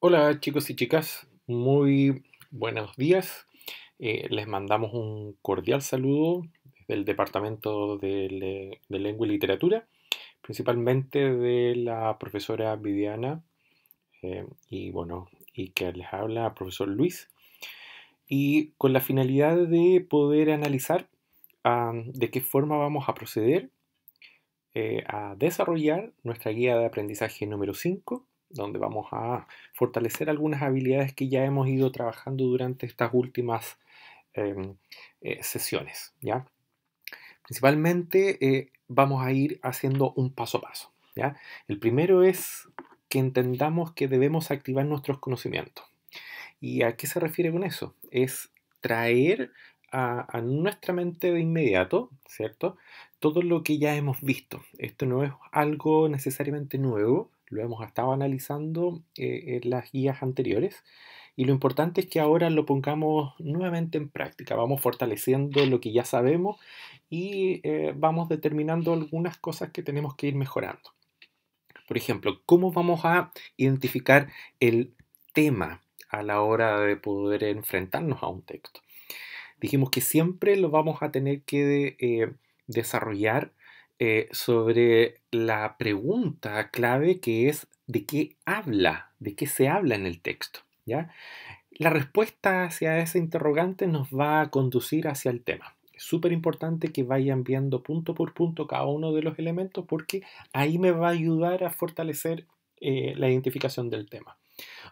Hola chicos y chicas, muy buenos días. Les mandamos un cordial saludo desde el Departamento de Lengua y Literatura, principalmente de la profesora Viviana y que les habla profesor Luis, y con la finalidad de poder analizar de qué forma vamos a proceder a desarrollar nuestra guía de aprendizaje número 5, donde vamos a fortalecer algunas habilidades que ya hemos ido trabajando durante estas últimas em, sesiones, ¿ya? Principalmente vamos a ir haciendo un paso a paso, ¿ya? El primero es que entendamos que debemos activar nuestros conocimientos. ¿Y a qué se refiere con eso? Es traer a nuestra mente de inmediato, ¿cierto? Todo lo que ya hemos visto. Esto no es algo necesariamente nuevo, lo hemos estado analizando en las guías anteriores. Y lo importante es que ahora lo pongamos nuevamente en práctica. Vamos fortaleciendo lo que ya sabemos y vamos determinando algunas cosas que tenemos que ir mejorando. Por ejemplo, ¿cómo vamos a identificar el tema a la hora de poder enfrentarnos a un texto? Dijimos que siempre lo vamos a tener que desarrollar sobre la pregunta clave, que es ¿de qué habla? ¿De qué se habla en el texto? ¿Ya? La respuesta hacia ese interrogante nos va a conducir hacia el tema. Es súper importante que vayan viendo punto por punto cada uno de los elementos, porque ahí me va a ayudar a fortalecer la identificación del tema.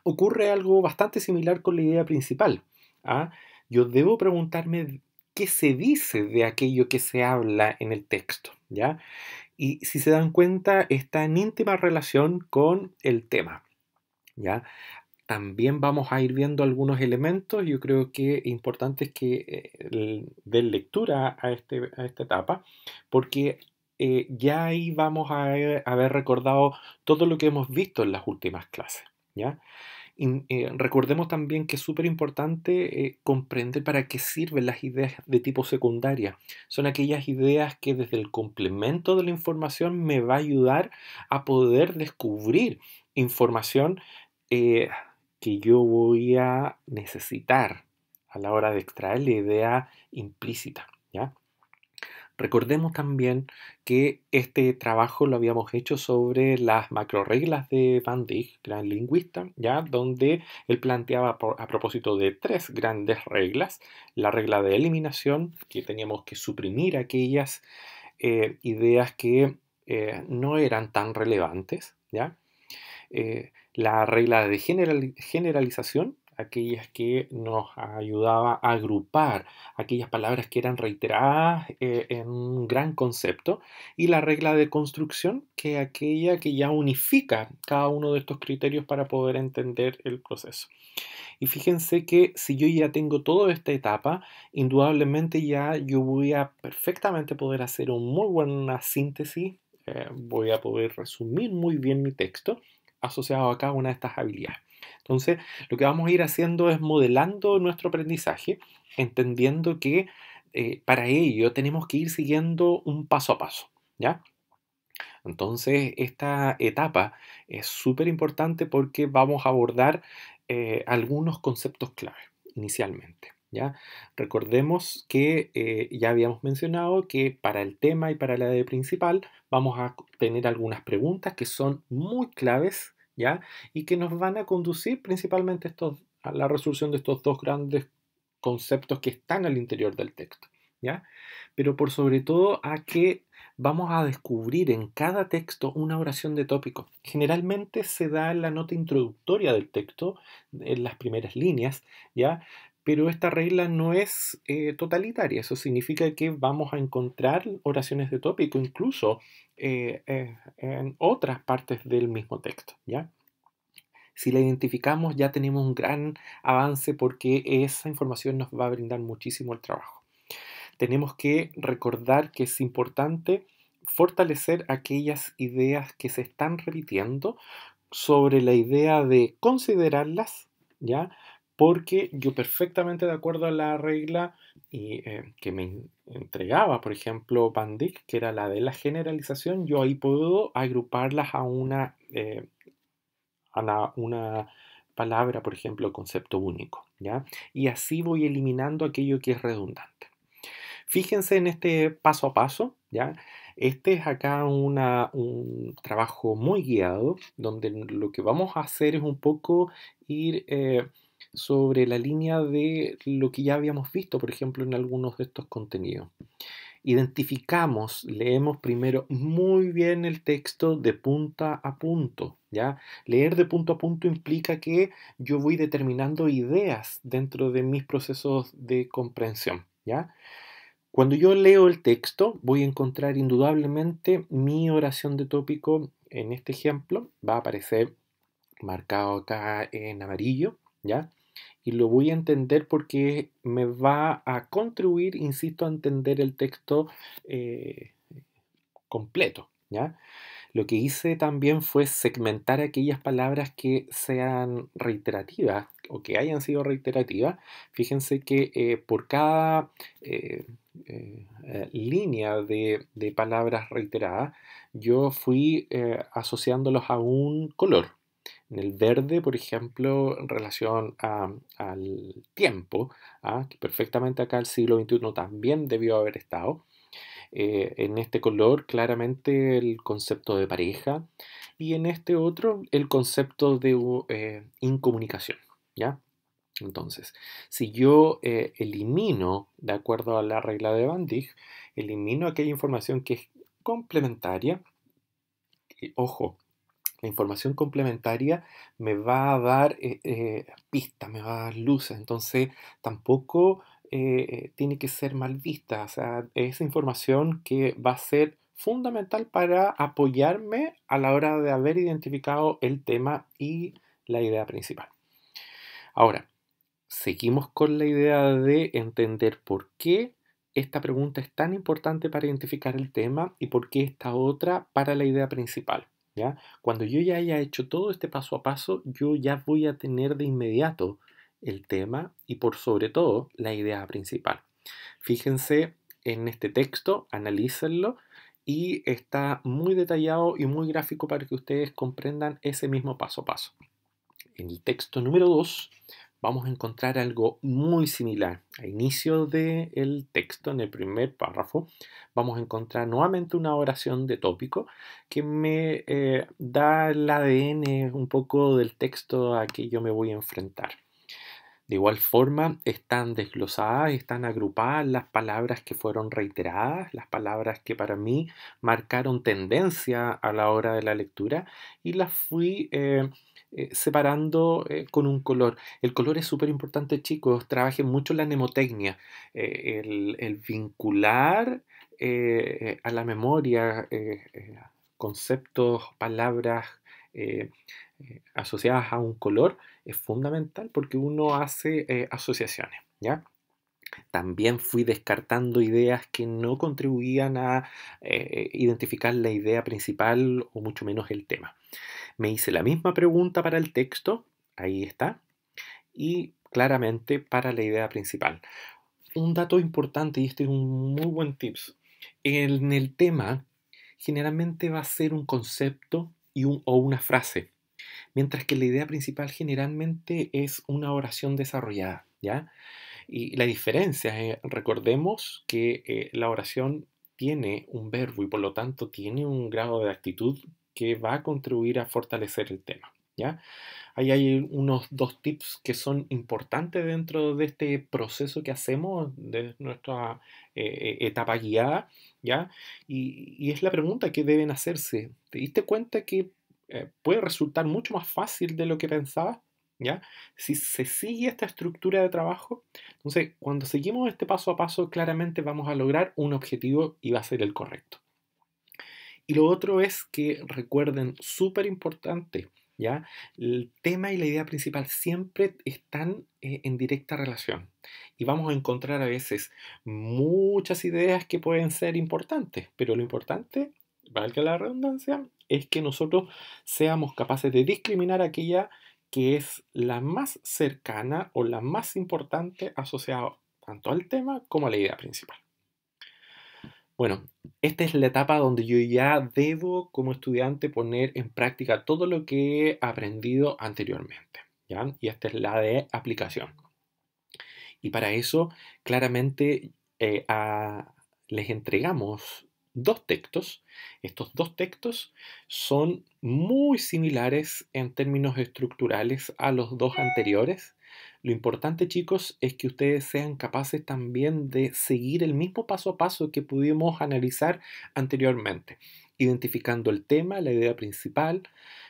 Ocurre algo bastante similar con la idea principal. ¿Ah? Yo debo preguntarme qué se dice de aquello que se habla en el texto, ¿ya? Y si se dan cuenta, está en íntima relación con el tema, ¿ya? También vamos a ir viendo algunos elementos. Yo creo que importante es que den lectura a esta etapa, porque ya ahí vamos a haber recordado todo lo que hemos visto en las últimas clases, ¿ya? Y, recordemos también que es súper importante comprender para qué sirven las ideas de tipo secundaria. Son aquellas ideas que desde el complemento de la información me va a ayudar a poder descubrir información eh, que yo voy a necesitar a la hora de extraer la idea implícita, ¿ya? Recordemos también que este trabajo lo habíamos hecho sobre las macroreglas de Van Dijk, gran lingüista, ¿ya? Donde él planteaba a propósito de tres grandes reglas: la regla de eliminación, que teníamos que suprimir aquellas ideas que no eran tan relevantes, ¿ya? La regla de generalización, aquellas que nos ayudaba a agrupar aquellas palabras que eran reiteradas en un gran concepto, y la regla de construcción, que es aquella que ya unifica cada uno de estos criterios para poder entender el proceso. Y fíjense que si yo ya tengo toda esta etapa, indudablemente ya yo voy a perfectamente poder hacer una muy buena síntesis, voy a poder resumir muy bien mi texto asociado a cada una de estas habilidades. Entonces, lo que vamos a ir haciendo es modelando nuestro aprendizaje, entendiendo que para ello tenemos que ir siguiendo un paso a paso, ¿ya? Entonces, esta etapa es súper importante porque vamos a abordar algunos conceptos clave inicialmente, ¿ya? Recordemos que ya habíamos mencionado que para el tema y para la de principal vamos a tener algunas preguntas que son muy claves, ¿ya? Y que nos van a conducir principalmente a la resolución de estos dos grandes conceptos que están al interior del texto, ¿ya? Pero por sobre todo a que vamos a descubrir en cada texto una oración de tópico. Generalmente se da en la nota introductoria del texto, en las primeras líneas, ¿ya? Pero esta regla no es totalitaria. Eso significa que vamos a encontrar oraciones de tópico incluso en otras partes del mismo texto, ¿ya? Si la identificamos, ya tenemos un gran avance, porque esa información nos va a brindar muchísimo el trabajo. Tenemos que recordar que es importante fortalecer aquellas ideas que se están repitiendo sobre la idea de considerarlas, ¿ya? Porque yo perfectamente, de acuerdo a la regla que me entregaba, por ejemplo, Van Dijk, que era la de la generalización, yo ahí puedo agruparlas a una palabra, por ejemplo, concepto único, ¿ya? Y así voy eliminando aquello que es redundante. Fíjense en este paso a paso, ¿ya? Este es acá un trabajo muy guiado, donde lo que vamos a hacer es un poco ir sobre la línea de lo que ya habíamos visto, por ejemplo, en algunos de estos contenidos. Identificamos, leemos primero muy bien el texto de punta a punto, ¿ya? Leer de punto a punto implica que yo voy determinando ideas dentro de mis procesos de comprensión, ¿ya? Cuando yo leo el texto, voy a encontrar indudablemente mi oración de tópico. En este ejemplo va a aparecer marcado acá en amarillo, ¿ya? Y lo voy a entender porque me va a contribuir, insisto, a entender el texto eh, completo, ¿ya? Lo que hice también fue segmentar aquellas palabras que sean reiterativas o que hayan sido reiterativas. Fíjense que por cada línea de palabras reiteradas, yo fui asociándolos a un color. En el verde, por ejemplo, en relación al tiempo, que perfectamente acá el siglo XXI también debió haber estado. En este color, claramente el concepto de pareja, y en este otro, el concepto de incomunicación, ¿ya? Entonces, si yo elimino, de acuerdo a la regla de Van Dijk, elimino aquella información que es complementaria, y, ojo, la información complementaria me va a dar pistas, me va a dar luces, entonces tampoco tiene que ser mal vista. O sea, es información que va a ser fundamental para apoyarme a la hora de haber identificado el tema y la idea principal. Ahora, seguimos con la idea de entender por qué esta pregunta es tan importante para identificar el tema y por qué esta otra para la idea principal, ¿ya? Cuando yo ya haya hecho todo este paso a paso, yo ya voy a tener de inmediato el tema y por sobre todo la idea principal. Fíjense en este texto, analícenlo y está muy detallado y muy gráfico para que ustedes comprendan ese mismo paso a paso. En el texto número 2 vamos a encontrar algo muy similar. A inicio del texto, en el primer párrafo, vamos a encontrar nuevamente una oración de tópico que me da el ADN un poco del texto a que yo me voy a enfrentar. De igual forma, están desglosadas, están agrupadas las palabras que fueron reiteradas, las palabras que para mí marcaron tendencia a la hora de la lectura y las fui separando con un color. El color es súper importante, chicos. Trabajen mucho la mnemotecnia, el vincular a la memoria conceptos, palabras asociadas a un color es fundamental porque uno hace asociaciones, ¿ya? También fui descartando ideas que no contribuían a identificar la idea principal o mucho menos el tema. Me hice la misma pregunta para el texto, ahí está, y claramente para la idea principal. Un dato importante, y este es un muy buen tips, en el tema generalmente va a ser un concepto o una frase, mientras que la idea principal generalmente es una oración desarrollada, ¿ya? Y la diferencia es, recordemos que la oración tiene un verbo y por lo tanto tiene un grado de actitud que va a contribuir a fortalecer el tema, ¿ya? Ahí hay unos dos tips que son importantes dentro de este proceso que hacemos de nuestra etapa guiada, ¿ya? Y es la pregunta que deben hacerse. ¿Te diste cuenta que puede resultar mucho más fácil de lo que pensabas? ¿Ya? Si se sigue esta estructura de trabajo, entonces cuando seguimos este paso a paso, claramente vamos a lograr un objetivo y va a ser el correcto. Y lo otro es que recuerden, súper importante, ¿ya? El tema y la idea principal siempre están en directa relación. Y vamos a encontrar a veces muchas ideas que pueden ser importantes, pero lo importante, valga la redundancia, es que nosotros seamos capaces de discriminar aquella que es la más cercana o la más importante asociada tanto al tema como a la idea principal. Bueno, esta es la etapa donde yo ya debo como estudiante poner en práctica todo lo que he aprendido anteriormente. ¿ya? Y esta es la de aplicación. Y para eso, claramente, les entregamos dos textos. Estos dos textos son muy similares en términos estructurales a los dos anteriores. Lo importante, chicos, es que ustedes sean capaces también de seguir el mismo paso a paso que pudimos analizar anteriormente, identificando el tema, la idea principal,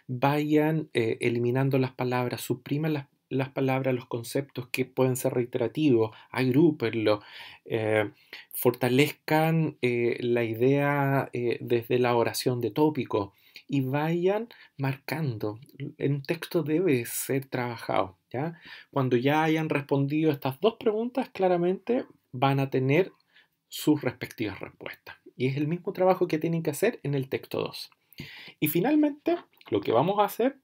vayan eliminando las palabras, supriman las palabras, los conceptos que pueden ser reiterativos, agrúpenlo, eh, fortalezcan la idea desde la oración de tópico y vayan marcando. Un texto debe ser trabajado, ¿ya? Cuando ya hayan respondido estas dos preguntas, claramente van a tener sus respectivas respuestas. Y es el mismo trabajo que tienen que hacer en el texto 2. Y finalmente, lo que vamos a hacer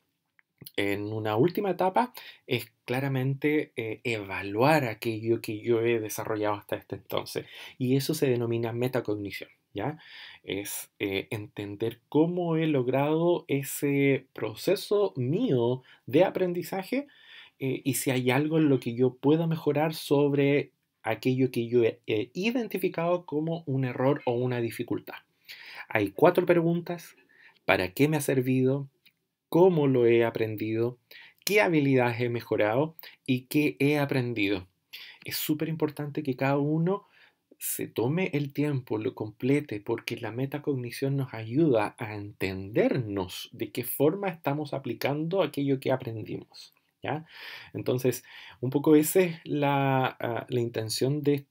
en una última etapa es claramente evaluar aquello que yo he desarrollado hasta este entonces. Y eso se denomina metacognición, ¿ya? Es entender cómo he logrado ese proceso mío de aprendizaje y si hay algo en lo que yo pueda mejorar sobre aquello que yo he identificado como un error o una dificultad. Hay 4 preguntas. ¿Para qué me ha servido? ¿Cómo lo he aprendido? ¿Qué habilidades he mejorado? ¿Y qué he aprendido? Es súper importante que cada uno se tome el tiempo, lo complete, porque la metacognición nos ayuda a entendernos de qué forma estamos aplicando aquello que aprendimos, ¿ya? Entonces, un poco esa es la intención de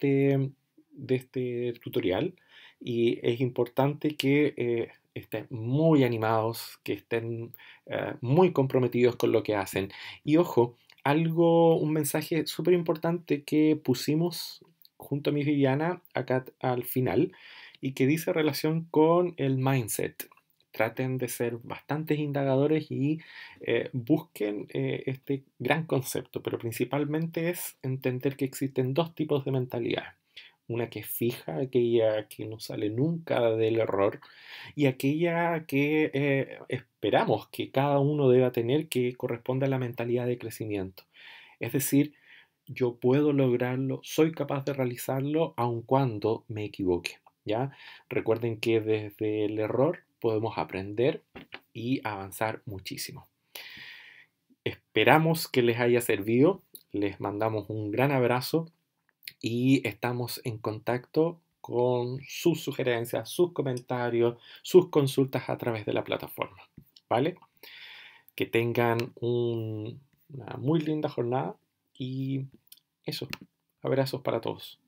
este tutorial y es importante que estén muy animados, que estén muy comprometidos con lo que hacen. Y ojo, un mensaje súper importante que pusimos junto a mi Viviana acá al final y que dice relación con el mindset. Traten de ser bastantes indagadores y busquen este gran concepto, pero principalmente es entender que existen dos tipos de mentalidad. Una que es fija, aquella que no sale nunca del error, y aquella que esperamos que cada uno deba tener, que corresponde a la mentalidad de crecimiento. Es decir, yo puedo lograrlo, soy capaz de realizarlo aun cuando me equivoque, ¿ya? Recuerden que desde el error podemos aprender y avanzar muchísimo. Esperamos que les haya servido, les mandamos un gran abrazo y estamos en contacto con sus sugerencias, sus comentarios, sus consultas a través de la plataforma, ¿vale? Que tengan una muy linda jornada y eso, abrazos para todos.